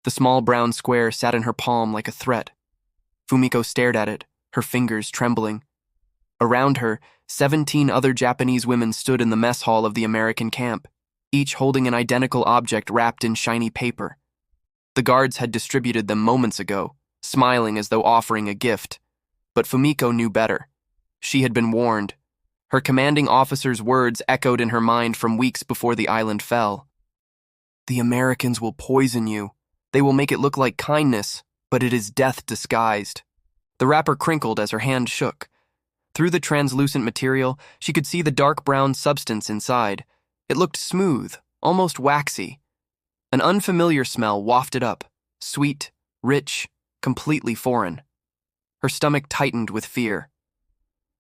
The small brown square sat in her palm like a threat. Fumiko stared at it, her fingers trembling. Around her, 17 other Japanese women stood in the mess hall of the American camp, each holding an identical object wrapped in shiny paper. The guards had distributed them moments ago, smiling as though offering a gift. But Fumiko knew better. She had been warned. Her commanding officer's words echoed in her mind from weeks before the island fell. The Americans will poison you. They will make it look like kindness, but it is death disguised. The wrapper crinkled as her hand shook. Through the translucent material, she could see the dark brown substance inside. It looked smooth, almost waxy. An unfamiliar smell wafted up, sweet, rich, completely foreign. Her stomach tightened with fear.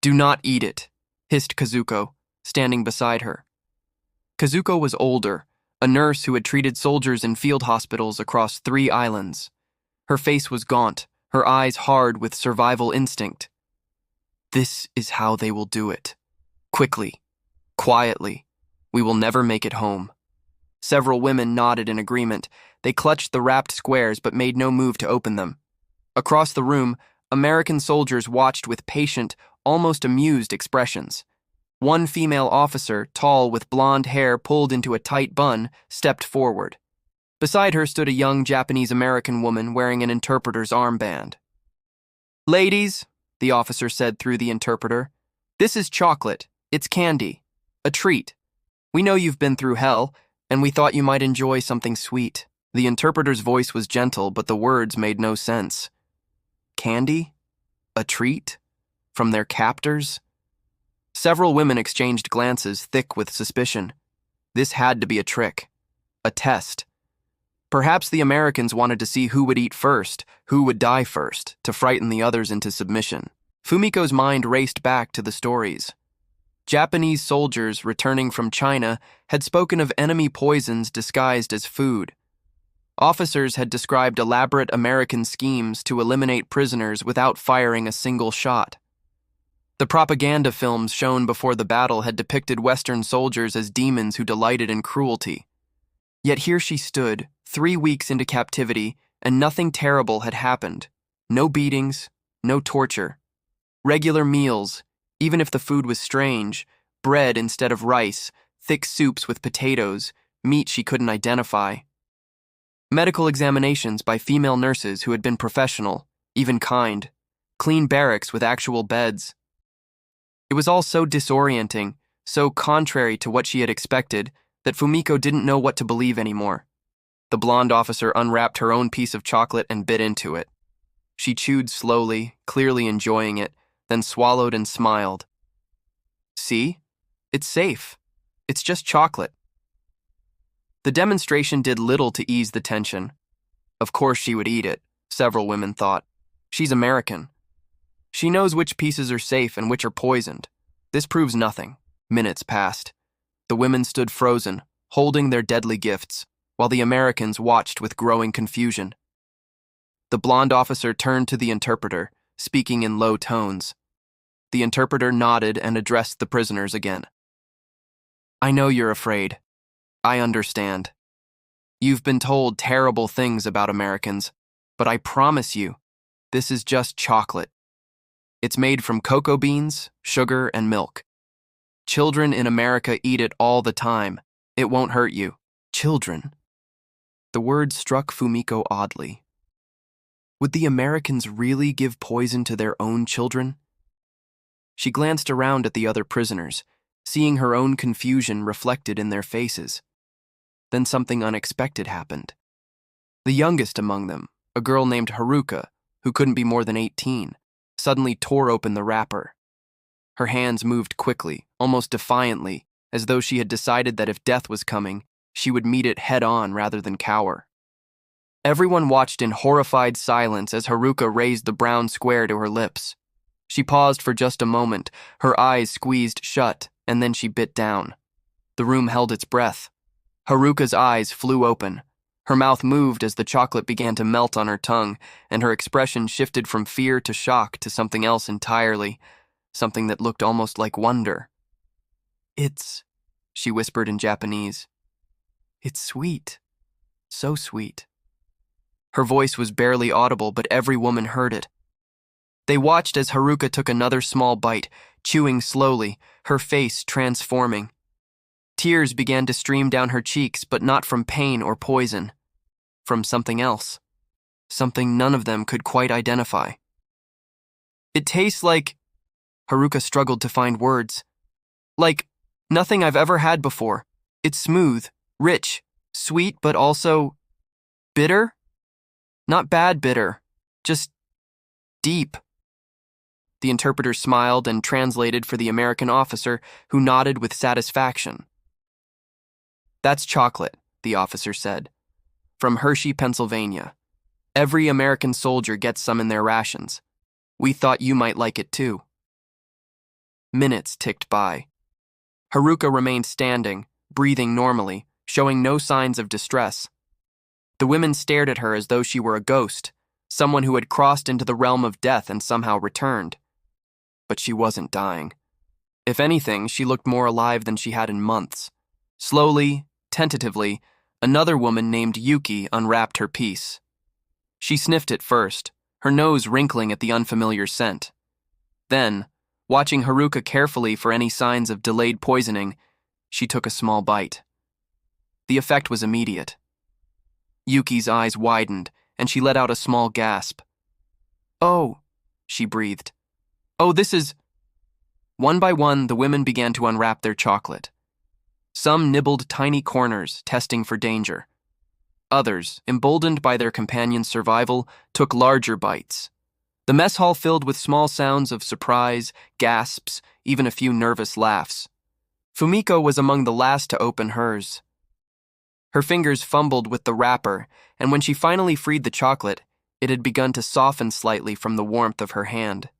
"Do not eat it," hissed Kazuko, standing beside her. Kazuko was older, a nurse who had treated soldiers in field hospitals across 3 islands. Her face was gaunt, her eyes hard with survival instinct. "This is how they will do it. Quickly, quietly. We will never make it home." Several women nodded in agreement. They clutched the wrapped squares but made no move to open them. Across the room, American soldiers watched with patient, almost amused expressions. One female officer, tall with blonde hair pulled into a tight bun, stepped forward. Beside her stood a young Japanese-American woman wearing an interpreter's armband. "Ladies," the officer said through the interpreter, "this is chocolate. It's candy. A treat. We know you've been through hell, and we thought you might enjoy something sweet." The interpreter's voice was gentle, but the words made no sense. Candy? A treat? From their captors? Several women exchanged glances thick with suspicion. This had to be a trick. A test. Perhaps the Americans wanted to see who would eat first, who would die first, to frighten the others into submission. Fumiko's mind raced back to the stories. Japanese soldiers returning from China had spoken of enemy poisons disguised as food. Officers had described elaborate American schemes to eliminate prisoners without firing a single shot. The propaganda films shown before the battle had depicted Western soldiers as demons who delighted in cruelty. Yet here she stood, 3 weeks into captivity, and nothing terrible had happened. No beatings, no torture. Regular meals, even if the food was strange, bread instead of rice, thick soups with potatoes, meat she couldn't identify. Medical examinations by female nurses who had been professional, even kind. Clean barracks with actual beds. It was all so disorienting, so contrary to what she had expected, that Fumiko didn't know what to believe anymore. The blonde officer unwrapped her own piece of chocolate and bit into it. She chewed slowly, clearly enjoying it, then swallowed and smiled. "See? It's safe. It's just chocolate." The demonstration did little to ease the tension. Of course she would eat it, several women thought. She's American. She knows which pieces are safe and which are poisoned. This proves nothing. Minutes passed. The women stood frozen, holding their deadly gifts, while the Americans watched with growing confusion. The blonde officer turned to the interpreter, speaking in low tones. The interpreter nodded and addressed the prisoners again. "I know you're afraid. I understand. You've been told terrible things about Americans, but I promise you, this is just chocolate. It's made from cocoa beans, sugar, and milk. Children in America eat it all the time. It won't hurt you." Children? The word struck Fumiko oddly. Would the Americans really give poison to their own children? She glanced around at the other prisoners, seeing her own confusion reflected in their faces. Then something unexpected happened. The youngest among them, a girl named Haruka, who couldn't be more than 18, suddenly tore open the wrapper. Her hands moved quickly, almost defiantly, as though she had decided that if death was coming, she would meet it head-on rather than cower. Everyone watched in horrified silence as Haruka raised the brown square to her lips. She paused for just a moment, her eyes squeezed shut, and then she bit down. The room held its breath. Haruka's eyes flew open. Her mouth moved as the chocolate began to melt on her tongue, and her expression shifted from fear to shock to something else entirely, something that looked almost like wonder. "It's," she whispered in Japanese. "It's sweet. So sweet." Her voice was barely audible, but every woman heard it. They watched as Haruka took another small bite, chewing slowly, her face transforming. Tears began to stream down her cheeks, but not from pain or poison. From something else. Something none of them could quite identify. It tastes like... Haruka struggled to find words. Like nothing I've ever had before. It's smooth, rich, sweet, but also... bitter? Not bad bitter, just deep. The interpreter smiled and translated for the American officer, who nodded with satisfaction. That's chocolate, the officer said. From Hershey, Pennsylvania. Every American soldier gets some in their rations. We thought you might like it too. Minutes ticked by. Haruka remained standing, breathing normally, showing no signs of distress. The women stared at her as though she were a ghost, someone who had crossed into the realm of death and somehow returned. But she wasn't dying. If anything, she looked more alive than she had in months. Slowly, tentatively, another woman named Yuki unwrapped her piece. She sniffed it first, her nose wrinkling at the unfamiliar scent. Then, watching Haruka carefully for any signs of delayed poisoning, she took a small bite. The effect was immediate. Yuki's eyes widened, and she let out a small gasp. "Oh," she breathed. "Oh, this is..." One by one, the women began to unwrap their chocolate. Some nibbled tiny corners, testing for danger. Others, emboldened by their companion's survival, took larger bites. The mess hall filled with small sounds of surprise, gasps, even a few nervous laughs. Fumiko was among the last to open hers. Her fingers fumbled with the wrapper, and when she finally freed the chocolate, it had begun to soften slightly from the warmth of her hand.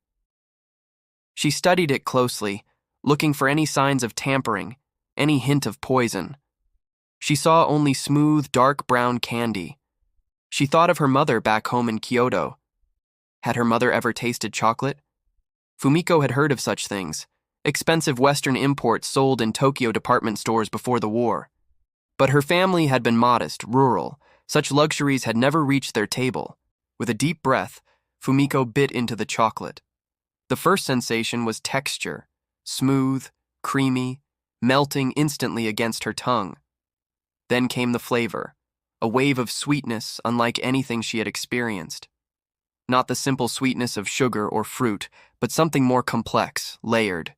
She studied it closely, looking for any signs of tampering, any hint of poison. She saw only smooth, dark brown candy. She thought of her mother back home in Kyoto. Had her mother ever tasted chocolate? Fumiko had heard of such things, expensive Western imports sold in Tokyo department stores before the war. But her family had been modest, rural. Such luxuries had never reached their table. With a deep breath, Fumiko bit into the chocolate. The first sensation was texture, smooth, creamy, melting instantly against her tongue. Then came the flavor, a wave of sweetness unlike anything she had experienced. Not the simple sweetness of sugar or fruit, but something more complex, layered.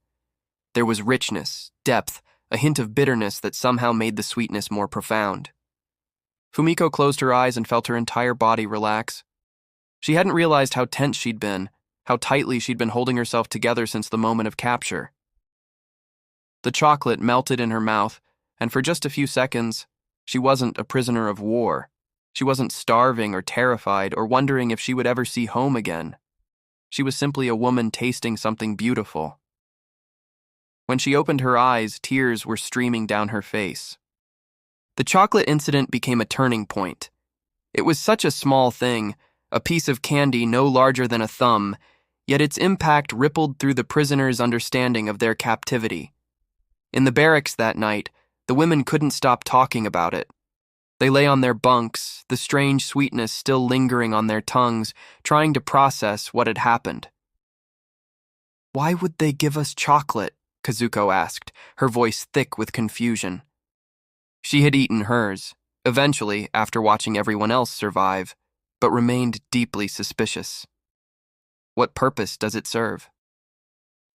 There was richness, depth, a hint of bitterness that somehow made the sweetness more profound. Fumiko closed her eyes and felt her entire body relax. She hadn't realized how tense she'd been, how tightly she'd been holding herself together since the moment of capture. The chocolate melted in her mouth, and for just a few seconds, she wasn't a prisoner of war. She wasn't starving or terrified or wondering if she would ever see home again. She was simply a woman tasting something beautiful. When she opened her eyes, tears were streaming down her face. The chocolate incident became a turning point. It was such a small thing, a piece of candy no larger than a thumb, yet its impact rippled through the prisoners' understanding of their captivity. In the barracks that night, the women couldn't stop talking about it. They lay on their bunks, the strange sweetness still lingering on their tongues, trying to process what had happened. "Why would they give us chocolate?" Kazuko asked, her voice thick with confusion. She had eaten hers, eventually after watching everyone else survive, but remained deeply suspicious. What purpose does it serve?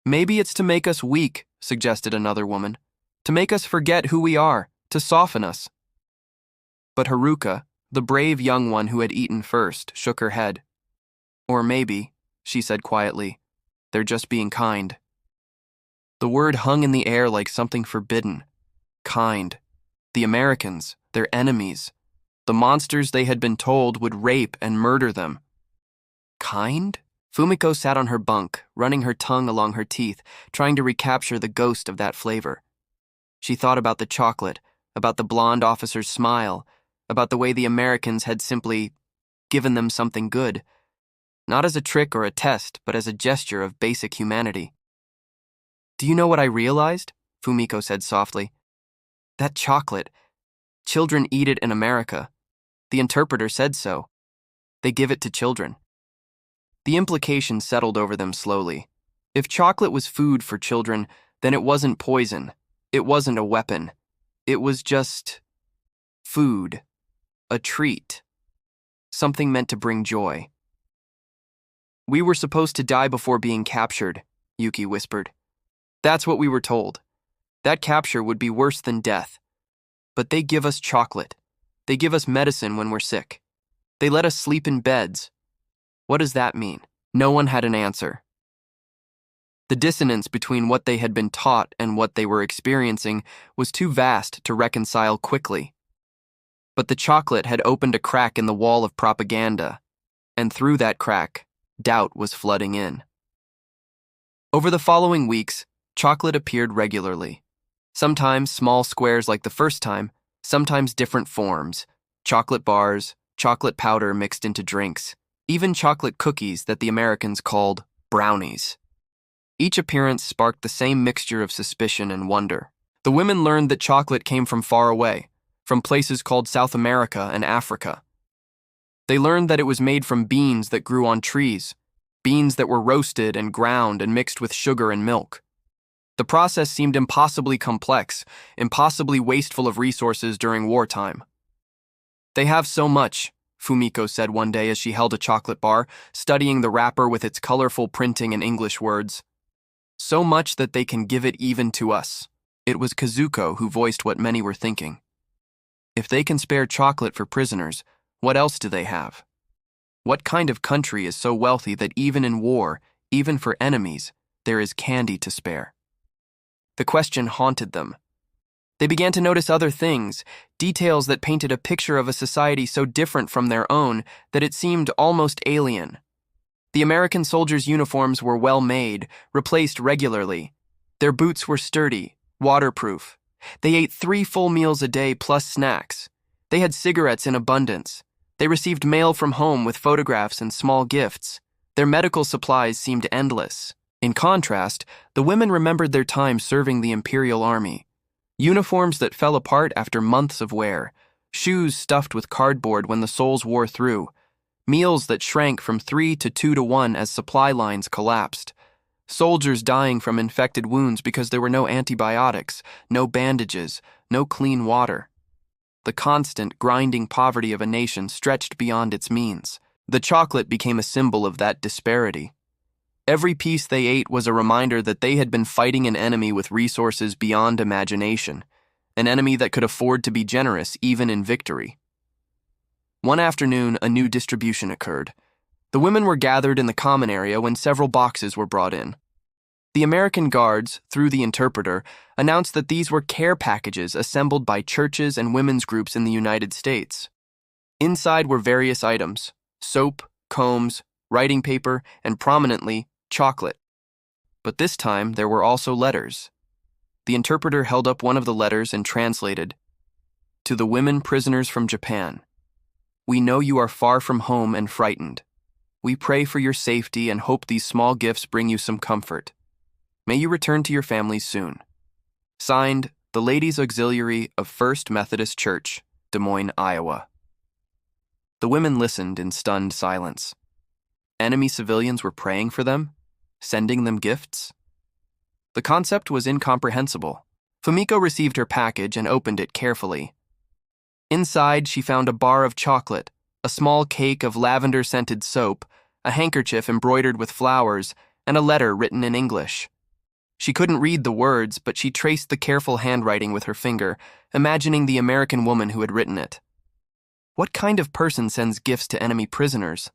"Maybe it's to make us weak," suggested another woman. "To make us forget who we are, to soften us." But Haruka, the brave young one who had eaten first, shook her head. "Or maybe," she said quietly, "they're just being kind." The word hung in the air like something forbidden. Kind. The Americans, their enemies. The monsters they had been told would rape and murder them. Kind? Fumiko sat on her bunk, running her tongue along her teeth, trying to recapture the ghost of that flavor. She thought about the chocolate, about the blonde officer's smile, about the way the Americans had simply given them something good, not as a trick or a test, but as a gesture of basic humanity. "Do you know what I realized?" Fumiko said softly. "That chocolate. Children eat it in America. The interpreter said so. They give it to children. The implication settled over them slowly. If chocolate was food for children, then it wasn't poison. It wasn't a weapon. It was just food, a treat, something meant to bring joy. "We were supposed to die before being captured," Yuki whispered. "That's what we were told. That capture would be worse than death. But they give us chocolate. They give us medicine when we're sick. They let us sleep in beds. What does that mean?" No one had an answer. The dissonance between what they had been taught and what they were experiencing was too vast to reconcile quickly. But the chocolate had opened a crack in the wall of propaganda, and through that crack, doubt was flooding in. Over the following weeks, chocolate appeared regularly. Sometimes small squares like the first time, sometimes different forms, chocolate bars, chocolate powder mixed into drinks, even chocolate cookies that the Americans called brownies. Each appearance sparked the same mixture of suspicion and wonder. The women learned that chocolate came from far away, from places called South America and Africa. They learned that it was made from beans that grew on trees, beans that were roasted and ground and mixed with sugar and milk. The process seemed impossibly complex, impossibly wasteful of resources during wartime. "They have so much," Fumiko said one day as she held a chocolate bar, studying the wrapper with its colorful printing and English words. "So much that they can give it even to us." It was Kazuko who voiced what many were thinking. If they can spare chocolate for prisoners, what else do they have? What kind of country is so wealthy that even in war, even for enemies, there is candy to spare? The question haunted them. They began to notice other things, details that painted a picture of a society so different from their own that it seemed almost alien. The American soldiers' uniforms were well made, replaced regularly. Their boots were sturdy, waterproof. They ate 3 full meals a day plus snacks. They had cigarettes in abundance. They received mail from home with photographs and small gifts. Their medical supplies seemed endless. In contrast, the women remembered their time serving the Imperial Army. Uniforms that fell apart after months of wear, shoes stuffed with cardboard when the soles wore through, meals that shrank from 3 to 2 to 1 as supply lines collapsed, soldiers dying from infected wounds because there were no antibiotics, no bandages, no clean water. The constant, grinding poverty of a nation stretched beyond its means. The chocolate became a symbol of that disparity. Every piece they ate was a reminder that they had been fighting an enemy with resources beyond imagination, an enemy that could afford to be generous even in victory. One afternoon, a new distribution occurred. The women were gathered in the common area when several boxes were brought in. The American guards, through the interpreter, announced that these were care packages assembled by churches and women's groups in the United States. Inside were various items: soap, combs, writing paper, and prominently, chocolate. But this time, there were also letters. The interpreter held up one of the letters and translated, "To the women prisoners from Japan. We know you are far from home and frightened. We pray for your safety and hope these small gifts bring you some comfort. May you return to your families soon. Signed, the Ladies' Auxiliary of First Methodist Church, Des Moines, Iowa." The women listened in stunned silence. Enemy civilians were praying for them, sending them gifts. The concept was incomprehensible. Fumiko received her package and opened it carefully. Inside, she found a bar of chocolate, a small cake of lavender-scented soap, a handkerchief embroidered with flowers, and a letter written in English. She couldn't read the words, but she traced the careful handwriting with her finger, imagining the American woman who had written it. What kind of person sends gifts to enemy prisoners?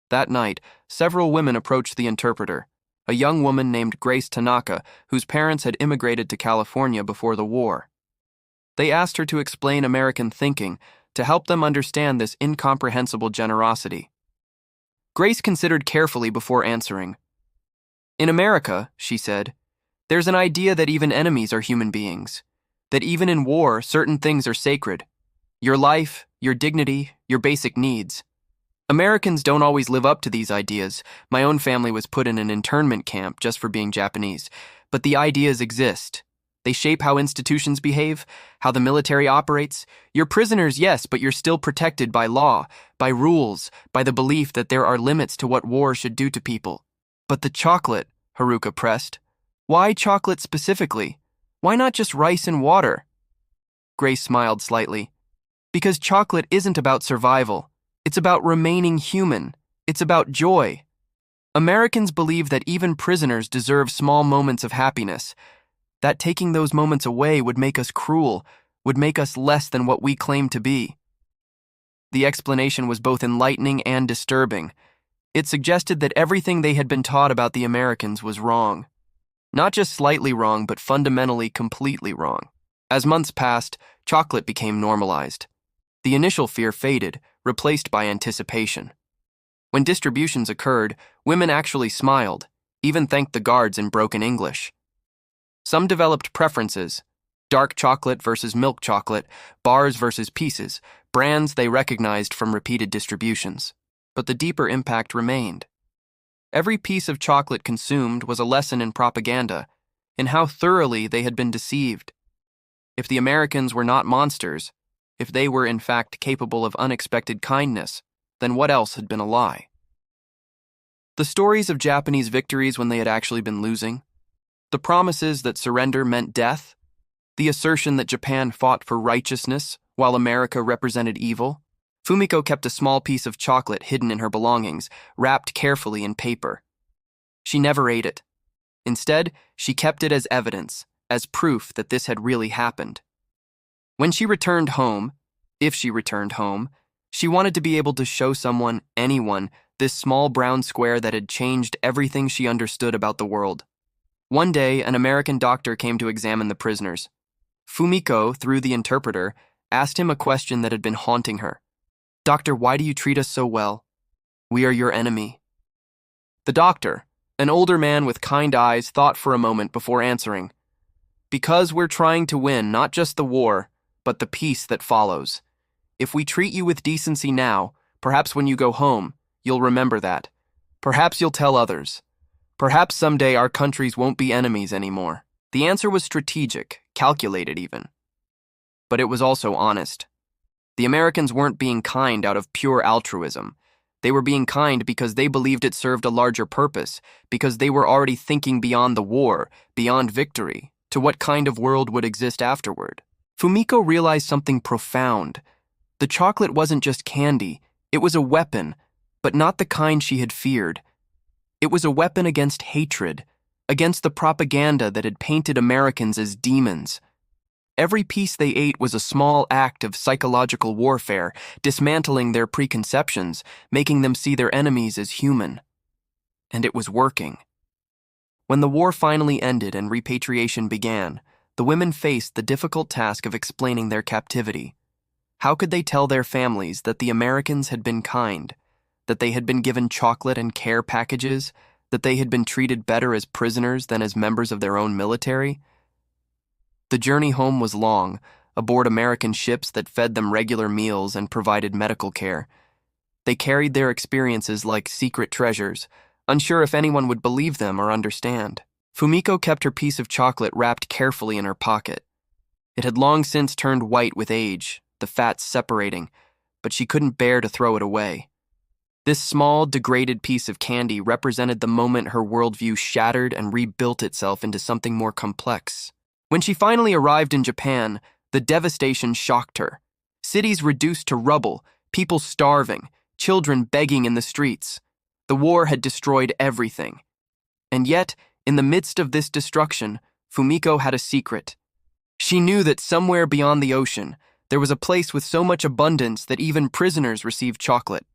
That night, several women approached the interpreter, a young woman named Grace Tanaka, whose parents had immigrated to California before the war. They asked her to explain American thinking, to help them understand this incomprehensible generosity. Grace considered carefully before answering. "In America," she said, "there's an idea that even enemies are human beings, that even in war, certain things are sacred. Your life, your dignity, your basic needs. Americans don't always live up to these ideas. My own family was put in an internment camp just for being Japanese, but the ideas exist. They shape how institutions behave, how the military operates. You're prisoners, yes, but you're still protected by law, by rules, by the belief that there are limits to what war should do to people. But the chocolate, Haruka pressed. Why chocolate specifically? Why not just rice and water? Grace smiled slightly. Because chocolate isn't about survival. It's about remaining human. It's about joy. Americans believe that even prisoners deserve small moments of happiness, that taking those moments away would make us cruel, would make us less than what we claim to be. The explanation was both enlightening and disturbing. It suggested that everything they had been taught about the Americans was wrong. Not just slightly wrong, but fundamentally completely wrong. As months passed, chocolate became normalized. The initial fear faded, replaced by anticipation. When distributions occurred, women actually smiled, even thanked the guards in broken English. Some developed preferences: dark chocolate versus milk chocolate, bars versus pieces, brands they recognized from repeated distributions. But the deeper impact remained. Every piece of chocolate consumed was a lesson in propaganda, in how thoroughly they had been deceived. If the Americans were not monsters, if they were in fact capable of unexpected kindness, then what else had been a lie? The stories of Japanese victories when they had actually been losing, the promises that surrender meant death, the assertion that Japan fought for righteousness while America represented evil. Fumiko kept a small piece of chocolate hidden in her belongings, wrapped carefully in paper. She never ate it. Instead, she kept it as evidence, as proof that this had really happened. When she returned home, if she returned home, she wanted to be able to show someone, anyone, this small brown square that had changed everything she understood about the world. One day, an American doctor came to examine the prisoners. Fumiko, through the interpreter, asked him a question that had been haunting her. "Doctor, why do you treat us so well? We are your enemy." The doctor, an older man with kind eyes, thought for a moment before answering. "Because we're trying to win not just the war, but the peace that follows. If we treat you with decency now, perhaps when you go home, you'll remember that. Perhaps you'll tell others. Perhaps someday our countries won't be enemies anymore." The answer was strategic, calculated even. But it was also honest. The Americans weren't being kind out of pure altruism. They were being kind because they believed it served a larger purpose, because they were already thinking beyond the war, beyond victory, to what kind of world would exist afterward. Fumiko realized something profound. The chocolate wasn't just candy, it was a weapon, but not the kind she had feared. It was a weapon against hatred, against the propaganda that had painted Americans as demons. Every piece they ate was a small act of psychological warfare, dismantling their preconceptions, making them see their enemies as human. And it was working. When the war finally ended and repatriation began, the women faced the difficult task of explaining their captivity. How could they tell their families that the Americans had been kind, that they had been given chocolate and care packages, that they had been treated better as prisoners than as members of their own military? The journey home was long, aboard American ships that fed them regular meals and provided medical care. They carried their experiences like secret treasures, unsure if anyone would believe them or understand. Fumiko kept her piece of chocolate wrapped carefully in her pocket. It had long since turned white with age, the fats separating, but she couldn't bear to throw it away. This small, degraded piece of candy represented the moment her worldview shattered and rebuilt itself into something more complex. When she finally arrived in Japan, the devastation shocked her. Cities reduced to rubble, people starving, children begging in the streets. The war had destroyed everything. And yet, in the midst of this destruction, Fumiko had a secret. She knew that somewhere beyond the ocean, there was a place with so much abundance that even prisoners received chocolate.